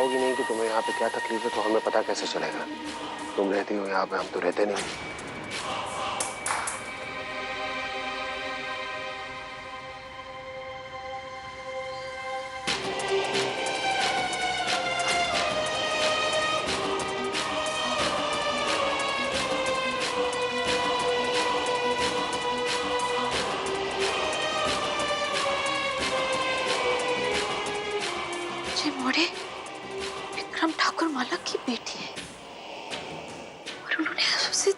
बताओगी नहीं कि तुम्हें यहाँ पे क्या तकलीफ है तो हमें पता कैसे चलेगा? तुम रहती हो यहाँ पे, हम तो रहते नहीं। मोड़े विक्रम ठाकुर मालक की बेटी है और उन्होंने उसे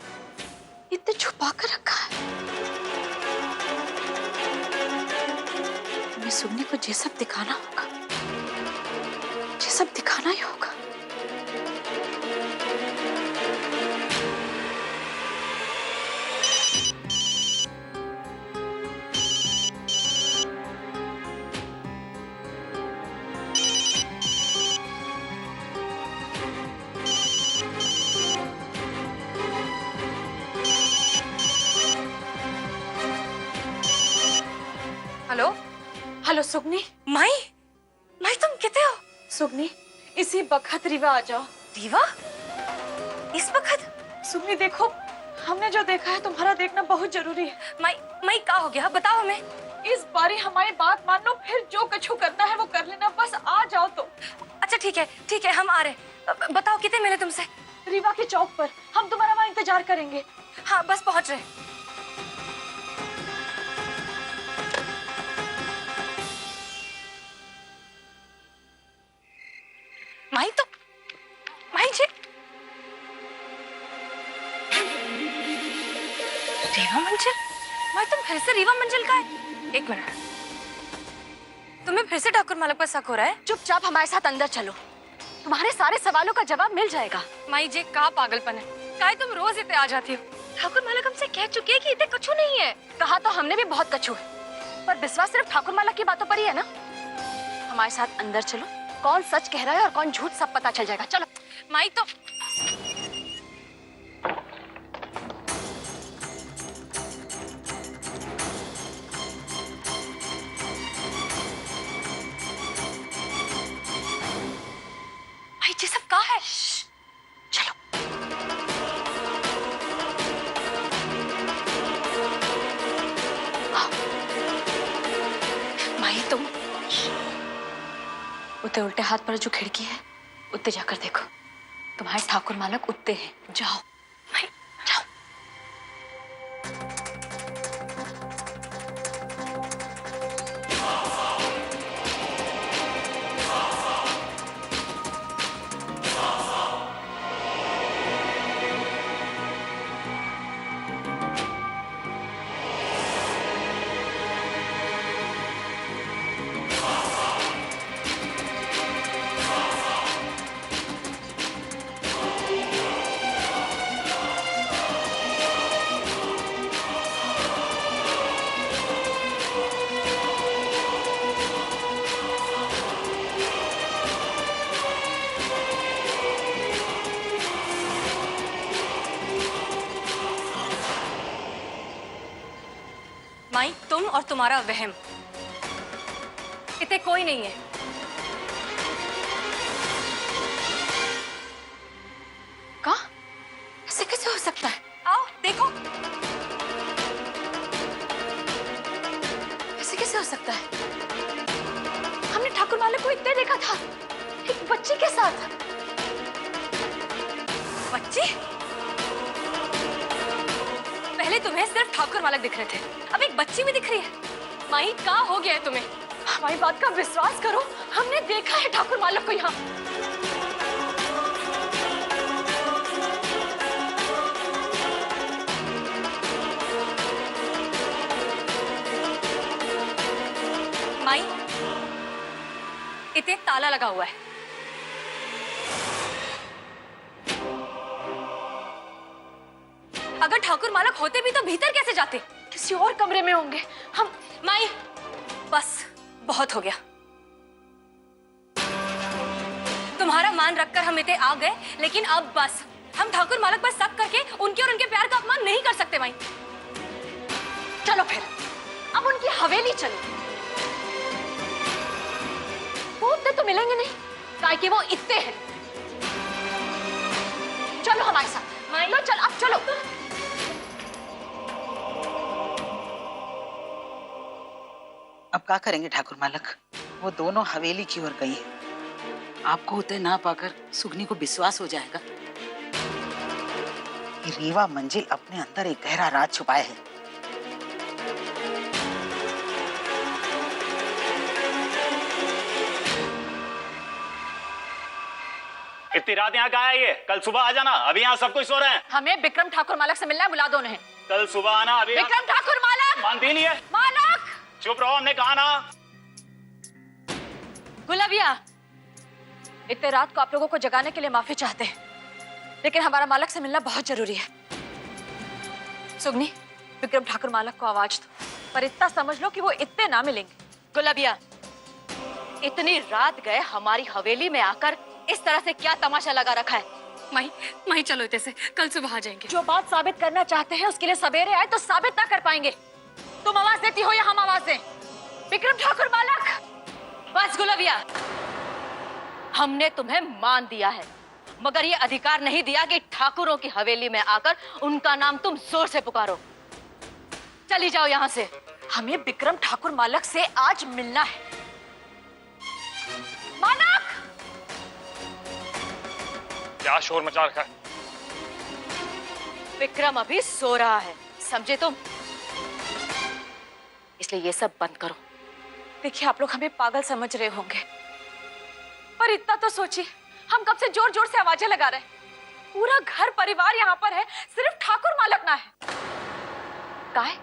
इतने छुपा कर रखा है। हमें सुगनी को ये सब दिखाना होगा, ये सब दिखाना ही होगा। हेलो हेलो सुगनी। माई माई तुम कितने हो? सुगनी इसी वक्त रीवा आ जाओ। रीवा इस वक्त? सुगनी देखो, हमने जो देखा है तुम्हारा देखना बहुत जरूरी है। माई माई क्या हो गया बताओ हमें। इस बारी हमारी बात मान लो, फिर जो कछु करना है वो कर लेना, बस आ जाओ तो। अच्छा ठीक है हम आ रहे। बताओ कितने मिले तुमसे? रीवा के चौक पर, हम तुम्हारा वहाँ इंतजार करेंगे। हाँ बस पहुंच रहे। माई जी रीवा मंजिल? माई तुम फिर से रीवा मंजिल का है? एक मिनट, तुम्हें फिर से ठाकुर मालक पर शक हो रहा है? चुपचाप हमारे साथ अंदर चलो, तुम्हारे सारे सवालों का जवाब मिल जाएगा। माई जी का पागलपन है, काहे तुम रोज इतने आ जाती हो? ठाकुर मालक हमसे कह चुके हैं कि इतने कछु नहीं है। कहा तो हमने भी बहुत कछु है, पर विश्वास सिर्फ ठाकुर मालक की बातों पर ही है ना। हमारे साथ अंदर चलो, कौन सच कह रहा है और कौन झूठ सब पता चल जाएगा। चलो। माई तो माई जी सब कहाँ है? चलो। माई तुम उतने उल्टे हाथ पर जो खिड़की है उत्ते जाकर देखो, तुम्हारे ठाकुर मालक उत्ते हैं। जाओ माई जाओ। माई तुम और तुम्हारा वहम, इतने कोई नहीं है। कहा? ऐसे कैसे हो सकता है? आओ देखो। ऐसे कैसे हो सकता है? हमने ठाकुर मालक को इतने देखा था, एक बच्ची के साथ। बच्ची? पहले तुम्हें सिर्फ ठाकुर मालक दिख रहे थे, अब एक बच्ची भी दिख रही है। माई क्या हो गया है तुम्हें? हमारी बात का विश्वास करो, हमने देखा है ठाकुर मालक को यहाँ। माई इतने ताला लगा हुआ है। अगर ठाकुर मालक होते भी तो भीतर कैसे जाते? किसी और कमरे में होंगे। हम माई बस बहुत हो गया। तुम्हारा मान रखकर हम इतने आ गए, लेकिन अब बस। हम ठाकुर मालक पर शक करके उनके और उनके प्यार का अपमान नहीं कर सकते। माई चलो फिर, अब उनकी हवेली चलो। वो उतने तो मिलेंगे नहीं, काय कि वो इतने हैं। चलो हमारे साथ। माई। लो चल, अब चलो। अब क्या करेंगे ठाकुर मालक? वो दोनों हवेली की ओर गई है। आपको उतने ना पाकर सुगनी को विश्वास हो जाएगा कि रीवा मंजिल अपने अंदर एक गहरा राज छुपाए है। इतनी रात यहाँ कहाँ है ये? कल सुबह आ जाना, अभी यहाँ सब कुछ सो रहे हैं। हमें विक्रम ठाकुर मालक से मिलना है, बुला दो उन्हें। कल सुबह आना, अभी विक्रम ठाकुर मालक। मानती नहीं है। मालक चुप रहो, हमने कहा ना। गुलाबिया, इतने रात को आप लोगों को जगाने के लिए माफी चाहते हैं, लेकिन हमारा मालक से मिलना बहुत जरूरी है। सुगनी, विक्रम ठाकुर मालक को आवाज दो, पर इतना समझ लो कि वो इतने ना मिलेंगे। गुलाबिया, इतनी रात गए हमारी हवेली में आकर इस तरह से क्या तमाशा लगा रखा है? माही चलो इतने से, कल सुबह आ जाएंगे। जो बात साबित करना चाहते हैं उसके लिए सवेरे आए तो साबित ना कर पाएंगे। तुम आवाज देती हो या हम आवाज दें? विक्रम ठाकुर मालक। बस गुलाबिया, हमने तुम्हें मान दिया है, मगर ये अधिकार नहीं दिया कि ठाकुरों की हवेली में आकर उनका नाम तुम जोर से पुकारो। चली जाओ यहाँ से। हमें विक्रम ठाकुर मालक से आज मिलना है। मालक! क्या शोर मचा रखा है? विक्रम अभी सो रहा है, समझे तुम? इसलिए ये सब बंद करो। देखिए, आप लोग हमें पागल समझ रहे होंगे, पर इतना तो सोचिए, हम कब से जोर जोर से आवाजें लगा रहे हैं। पूरा घर परिवार यहाँ पर है, सिर्फ ठाकुर मालक ना है। काहे?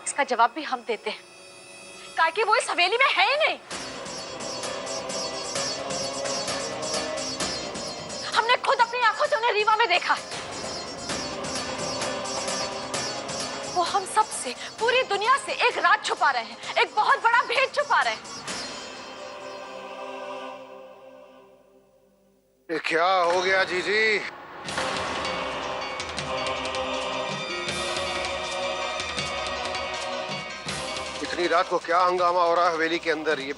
इसका जवाब भी हम देते हैं, काहे कि वो इस हवेली में है ही नहीं। हमने खुद अपनी आंखों से उन्हें रीवा में देखा। वो हम सब से, पूरी दुनिया से एक राज छुपा रहे हैं, एक बहुत बड़ा भेद छुपा रहे हैं। ये क्या हो गया जीजी? इतनी रात को क्या हंगामा हो रहा है हवेली के अंदर? ये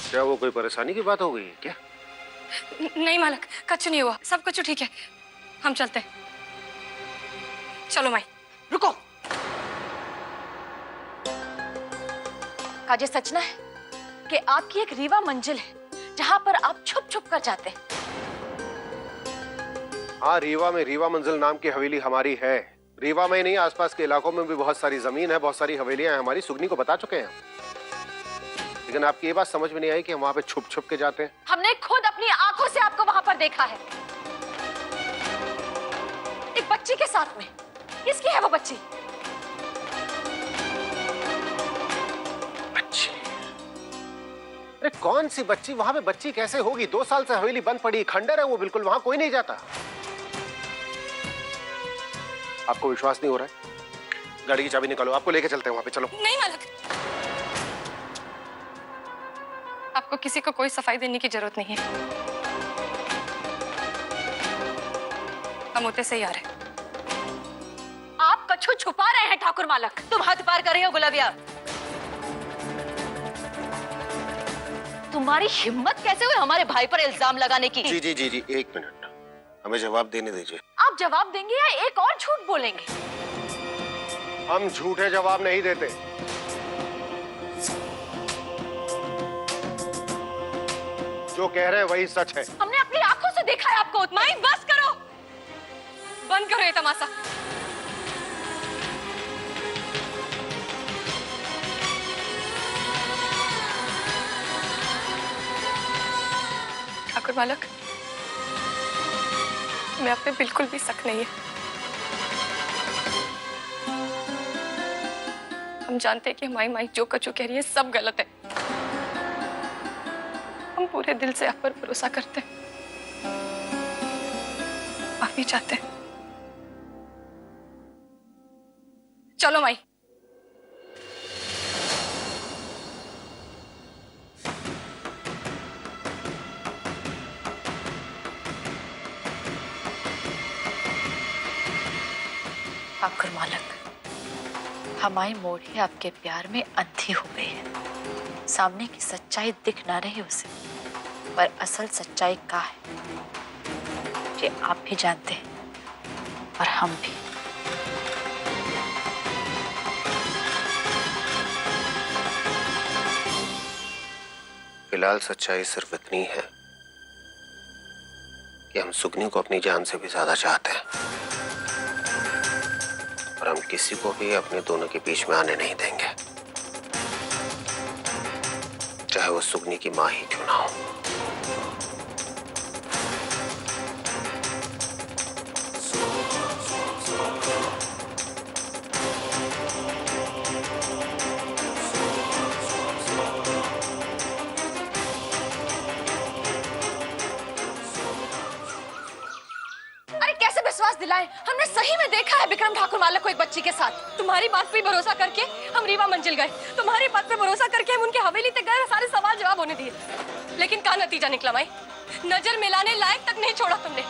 क्या वो कोई परेशानी की बात हो गई है क्या? नहीं मालक, कुछ नहीं हुआ, सब कुछ ठीक है। हम चलते हैं। चलो माई। रुको। काजे सच ना है कि आपकी एक रीवा मंजिल है जहां पर आप छुप छुप कर जाते हैं। हाँ, रीवा में रीवा मंजिल नाम की हवेली हमारी है। रीवा में ही नहीं, आसपास के इलाकों में भी बहुत सारी जमीन है, बहुत सारी हवेलियां हैं हमारी। सुगनी को बता चुके हैं, लेकिन आपकी ये बात समझ में नहीं आई कि हम वहां पे छुप छुप के जाते हैं। हमने खुद अपनी आंखों से आपको वहां पर देखा है, एक बच्ची के साथ में। किसकी है वो बच्ची? बच्ची? अरे कौन सी बच्ची? वहां पे बच्ची कैसे होगी? 2 साल से हवेली बंद पड़ी, खंडर है वो, बिल्कुल वहां कोई नहीं जाता। आपको विश्वास नहीं हो रहा है? गाड़ी की चाबी निकालो, आपको लेके चलते हैं वहां पे। चलो। नहीं मालक, आपको किसी को कोई सफाई देने की जरूरत नहीं है। हम होते से ही आ रहे। आप कछु छुपा रहे हैं ठाकुर मालक। तुम हद पार कर रही हो गुलाबिया। तुम्हारी हिम्मत कैसे हुई हमारे भाई पर इल्जाम लगाने की? जी जी जी जी, 1 मिनट, हमें जवाब देने दीजिए। आप जवाब देंगे या एक और झूठ बोलेंगे? हम झूठे जवाब नहीं देते। जो कह रहे हैं वही सच है। हमने अपनी आंखों से देखा है आपको। माई बस करो, बंद करो ये तमाशा। ठाकुर मालक, मैं आप पे बिल्कुल भी शक नहीं है। हम जानते हैं कि हमारी माई जो कचू कह रही है सब गलत है। हम पूरे दिल से आप पर भरोसा करते हैं, माफी चाहते हैं। चलो माई। ठाकुर मालक, हमारी मोड़ी आपके प्यार में अंधी हो गई है। सामने की सच्चाई दिख ना रही उसे, पर असल सच्चाई क्या है ये आप भी जानते हैं और हम भी। फिलहाल सच्चाई सिर्फ इतनी है कि हम सुगनी को अपनी जान से भी ज्यादा चाहते हैं और हम किसी को भी अपने दोनों के बीच में आने नहीं देंगे, चाहे वो सुगनी की मां ही क्यों ना हो। विश्वास दिलाएं, हमने सही में देखा है विक्रम ठाकुर मालक को एक बच्ची के साथ। तुम्हारी बात पे भरोसा करके हम रीवा मंजिल गए, तुम्हारी बात पे भरोसा करके हम उनके हवेली तक गए, सारे सवाल जवाब होने दिए, लेकिन क्या नतीजा निकला माई? नजर मिलाने लायक तक नहीं छोड़ा तुमने।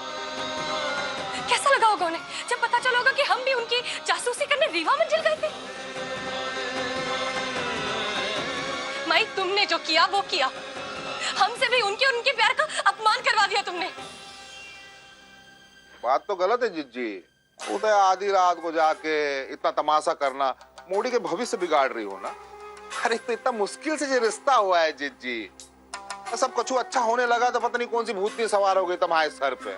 कैसा लगा होगा उन्हें जब पता चला होगा कि हम भी उनकी जासूसी करने रीवा मंजिल गए थे? माई, तुमने जो किया वो किया, हमसे भी उनके और उनके प्यार का अपमान करवा दिया तुमने। बात तो गलत है जिज्जी। उदय आधी रात को जाके इतना तमाशा करना, मोड़ी के भविष्य बिगाड़ रही हो ना। अरे तो इतना मुश्किल से ये रिश्ता हुआ है जिज्जी, सब कुछ अच्छा होने लगा तो पता नहीं कौन सी भूतनी सवार हो गई तुम्हारे सर पे।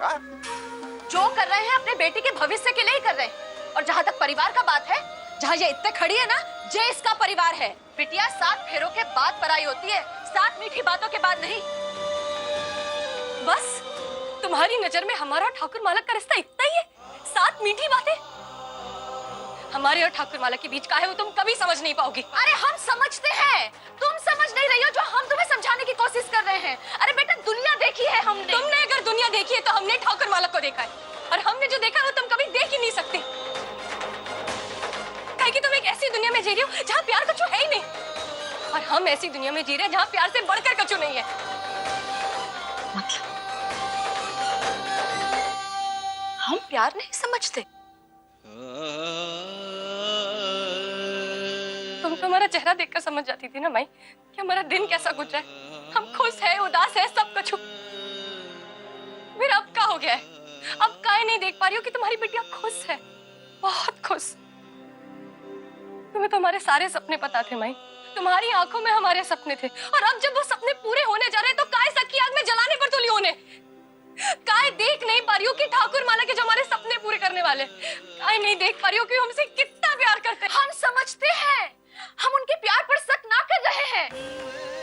जो कर रहे हैं अपने बेटी के भविष्य के लिए ही कर रहे हैं। और जहाँ तक परिवार का बात है, जहाँ ये इतने खड़ी है ना, ये इसका परिवार है। बिटिया 7 फेरों के बाद पराई होती है, 7 मीठी बातों के बाद नहीं। बस तुम्हारी नजर में हमारा ठाकुर मालक का रिश्ता इतना ही है? 7 मीठी बातें हमारे और ठाकुर मालक के बीच का है, वो तुम कभी समझ नहीं पाओगी। अरे हम समझते हैं, तुम समझ नहीं रही हो जो हम तुम्हें समझाने की कोशिश कर रहे हैं। अरे बेटा, दुनिया देखी है हमने। तुमने अगर दुनिया देखी है तो हमने ठाकुर मालक को देखा है, और हमने जो देखा है वो तुम कभी देख ही नहीं सकती। काहे कि तुम एक ऐसी दुनिया में जी रही हो जहाँ प्यार कछु है ही नहीं, और हम ऐसी दुनिया में जी रहे हैं जहाँ प्यार से बढ़कर कछु नहीं है। मतलब हम प्यार नहीं समझते? तुम तो हमारा चेहरा देखकर समझ जाती थी ना माई कि हमारा दिन कैसा गुजरा है। हम खुश है, उदास है, सब कुछ। मेरा अब क्या हो गया है? अब काहे नहीं देख पा रही हो कि तुम्हारी बिटिया खुश है, बहुत खुश। तुम्हें तो हमारे सारे सपने पता थे माई, तुम्हारी आंखों में हमारे सपने थे, और अब जब वो सपने पूरे होने जा रहे हैं तो काहे सकी आग में जलाने पर तुली होने? काहे देख नहीं पा रही हो कि ठाकुर मालक के जो हमारे सपने पूरे करने वाले, काहे नहीं देख पा रही हो कि हमसे कितना प्यार करते हैं? हम समझते हैं, हम उनके प्यार पर शक ना कर रहे हैं,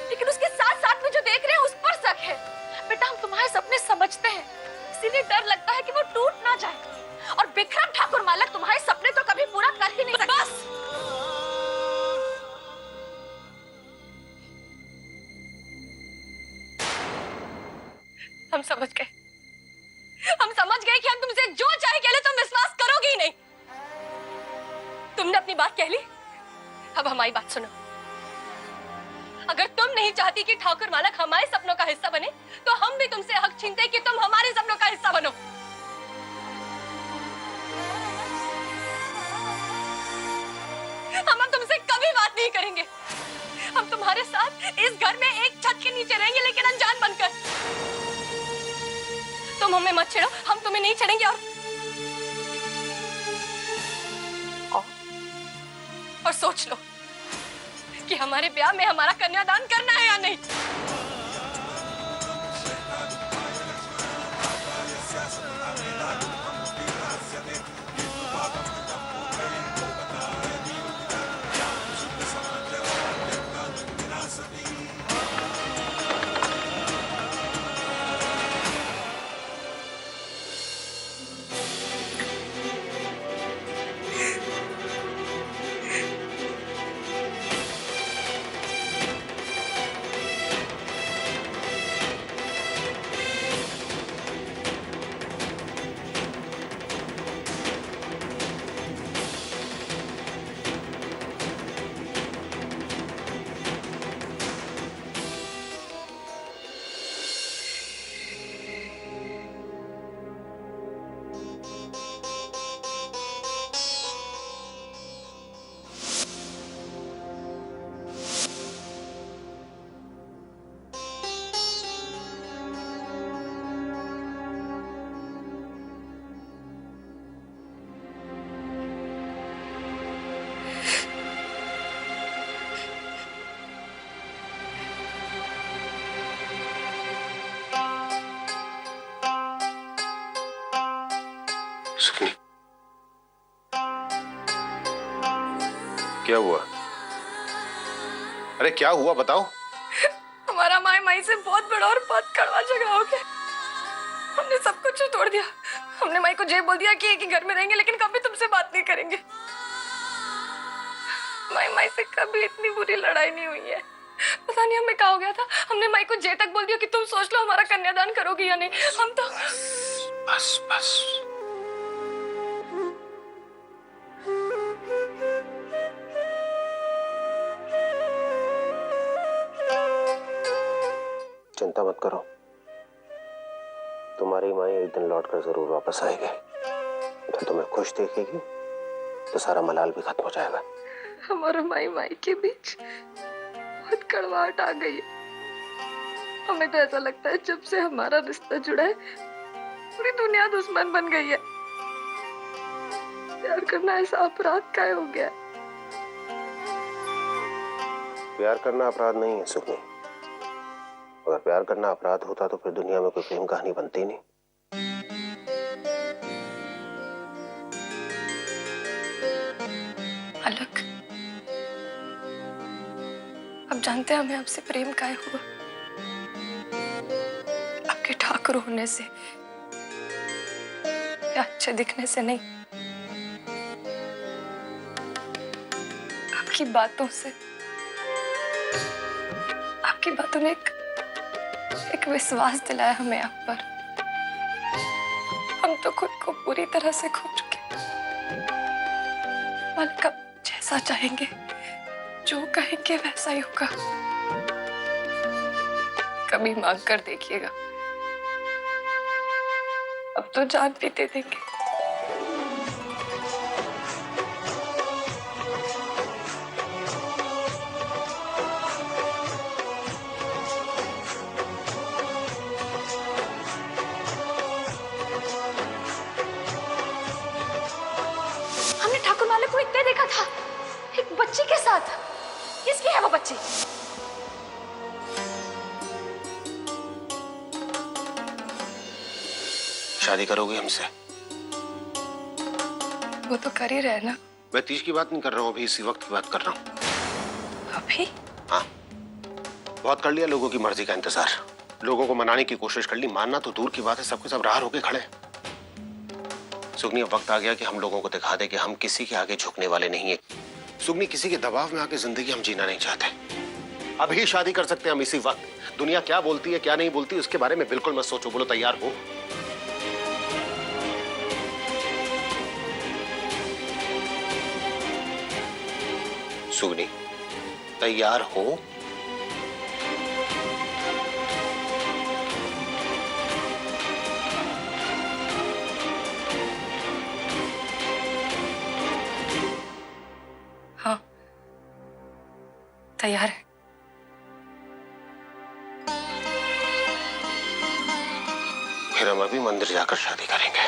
लेकिन उसके साथ साथ में जो देख रहे हैं उस पर शक है। बेटा, हम तुम्हारे सपने समझते हैं, इसीलिए डर लगता है कि वो टूट ना जाए, और विक्रम ठाकुर मालक तुम्हारे सपने तो कभी पूरा कर ही नहीं सकता। बस हम समझ गए, हम समझ गए कि हम तुमसे जो चाहे कह ले तुम विश्वास करोगे ही नहीं। तुमने अपनी बात कह ली, अब हमारी बात सुनो। अगर तुम नहीं चाहती कि ठाकुर मालक हमारे सपनों का हिस्सा बने, तो हम भी तुमसे हक छीनते हैं कि तुम हमारे सपनों का हिस्सा बनो। हम तुमसे कभी बात नहीं करेंगे। हम तुम्हारे साथ इस घर में एक छत के नीचे रहेंगे, लेकिन अनजान बनकर। तुम हमें मत छेड़ो, हम तुम्हें नहीं छेड़ेंगे। और सोच लो कि हमारे ब्याह में हमारा कन्यादान करना है या नहीं। सुखनी, क्या हुआ? अरे क्या हुआ बताओ। हमारा माई माई से बहुत बड़ा और बहुत कड़वा झगड़ा हो गया। हमने सब कुछ तोड़ दिया। हमने माई को ये बोल दिया कि एक ही घर में रहेंगे लेकिन कभी तुमसे बात नहीं करेंगे। माई माई से कभी इतनी बुरी लड़ाई नहीं हुई है। पता नहीं हमें क्या हो गया था। हमने माई को जे तक बोल दिया कि तुम सोच लो हमारा कन्यादान करोगी या नहीं। हम तो बस बस, चिंता मत करो, तुम्हारी माँ एक दिन लौटकर जरूर वापस आएगी। जब तुम्हें खुश देखेगी तो सारा मलाल भी खत्म हो जाएगा। हमारा माई माई के बीच बहुत कड़वाहट आ गई है। हमें तो ऐसा लगता है जब से हमारा रिश्ता जुड़ा है पूरी दुनिया दुश्मन बन गई है। प्यार करना ऐसा अपराध काहे हो गया? प्यार करना अपराध नहीं है सुखनी। अगर प्यार करना अपराध होता तो फिर दुनिया में कोई प्रेम कहानी बनती नहीं। अलग, अब जानते हैं हमें आपसे प्रेम काहे हुआ। आपके ठाकुर होने से या अच्छे दिखने से नहीं, आपकी बातों से। आपकी बातों ने एक विश्वास दिलाया हमें आप पर। हम तो खुद को पूरी तरह से खो चुके। मालिक आप जैसा चाहेंगे, जो कहेंगे वैसा ही होगा। कभी मांग कर देखिएगा, अब तो जान भी दे देंगे। हमने ठाकुर मालिक को इतने देखा था, एक बच्ची के साथ। किसकी है वो बच्ची? शादी करोगे हमसे? वो तो कर ही रहे ना मैं तीज की बात नहीं कर रहा हूँ, अभी इसी वक्त की बात कर रहा हूँ। अभी। हाँ, बहुत कर लिया लोगों की मर्जी का इंतजार, लोगों को मनाने की कोशिश कर ली, मानना तो दूर की बात है, सबके सब राह होके खड़े। सुगनी, अब वक्त आ गया कि हम लोगों को दिखा दे कि हम किसी के आगे झुकने वाले नहीं है। सुगनी, किसी के दबाव में आके जिंदगी हम जीना नहीं चाहते। अभी शादी कर सकते हैं हम इसी वक्त। दुनिया क्या बोलती है क्या नहीं बोलती उसके बारे में बिल्कुल मत सोचो। बोलो तैयार हो? सुगनी, तैयार हो? हाँ, तैयार है। फिर हम अभी मंदिर जाकर शादी करेंगे।